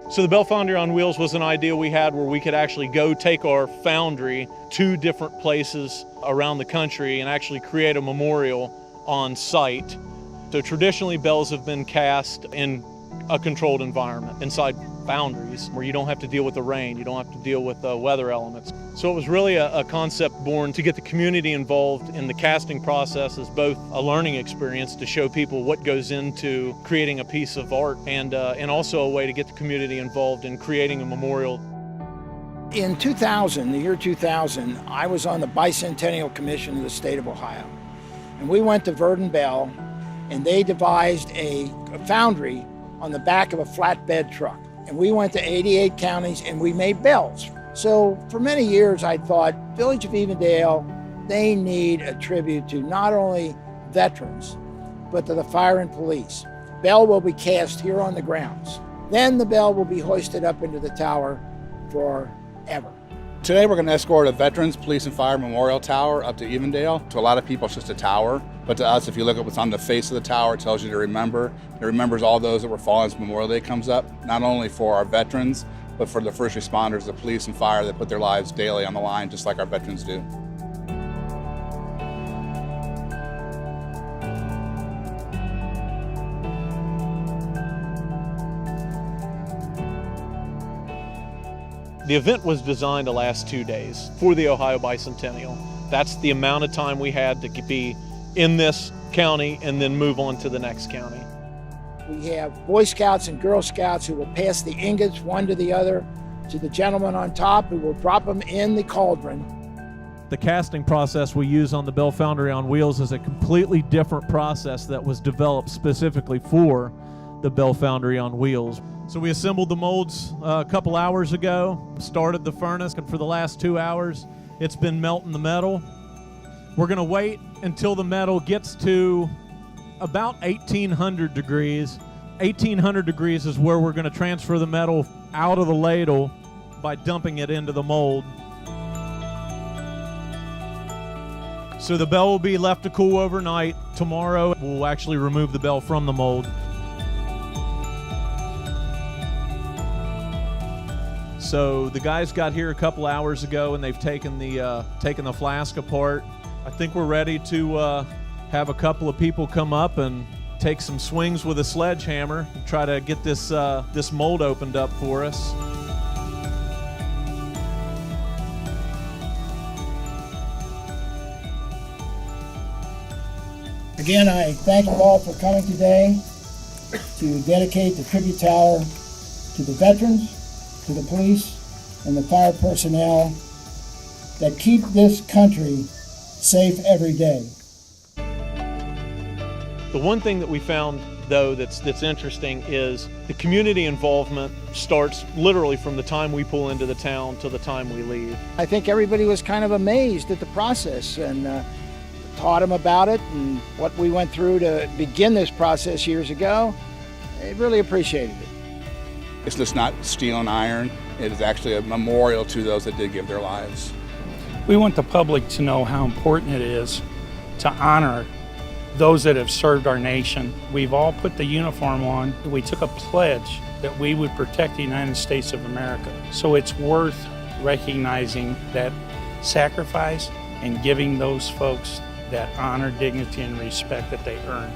So the Bell Foundry on Wheels was an idea we had where we could actually go take our foundry to different places around the country and actually create a memorial on site. So traditionally, bells have been cast in a controlled environment, inside foundries, where you don't have to deal with the rain, you don't have to deal with the weather elements. So it was really a concept born to get the community involved in the casting process as both a learning experience to show people what goes into creating a piece of art and also a way to get the community involved in creating a memorial. In 2000, the year 2000, I was on the Bicentennial Commission of the state of Ohio. And we went to Verdin Bell, and they devised a foundry on the back of a flatbed truck. And we went to 88 counties and we made bells. So for many years I thought, Village of Evendale, they need a tribute to not only veterans, but to the fire and police. Bell will be cast here on the grounds. Then the bell will be hoisted up into the tower forever. Today we're going to escort a Veterans Police and Fire Memorial Tower up to Evendale. To a lot of people it's just a tower, but to us, if you look at what's on the face of the tower, it tells you to remember. It remembers all those that were fallen as Memorial Day comes up, not only for our veterans, but for the first responders, the police and fire that put their lives daily on the line, just like our veterans do. The event was designed to last 2 days for the Ohio Bicentennial. That's the amount of time we had to be in this county and then move on to the next county. We have Boy Scouts and Girl Scouts who will pass the ingots one to the other to the gentleman on top who will drop them in the cauldron. The casting process we use on the Bell Foundry on Wheels is a completely different process that was developed specifically for the Bell Foundry on Wheels. So we assembled the molds a couple hours ago, started the furnace, and for the last 2 hours, it's been melting the metal. We're gonna wait until the metal gets to about 1800 degrees. 1800 degrees is where we're gonna transfer the metal out of the ladle by dumping it into the mold. So the bell will be left to cool overnight. Tomorrow, we'll actually remove the bell from the mold. So the guys got here a couple hours ago and they've taken the flask apart. I think we're ready to have a couple of people come up and take some swings with a sledgehammer and try to get this mold opened up for us. Again, I thank you all for coming today to dedicate the tribute tower to the veterans, to the police and the fire personnel that keep this country safe every day. The one thing that we found, though, that's interesting is the community involvement starts literally from the time we pull into the town to the time we leave. I think everybody was kind of amazed at the process and taught them about it and what we went through to begin this process years ago. They really appreciated it. It's just not steel and iron. It is actually a memorial to those that did give their lives. We want the public to know how important it is to honor those that have served our nation. We've all put the uniform on. We took a pledge that we would protect the United States of America. So it's worth recognizing that sacrifice and giving those folks that honor, dignity, and respect that they earn.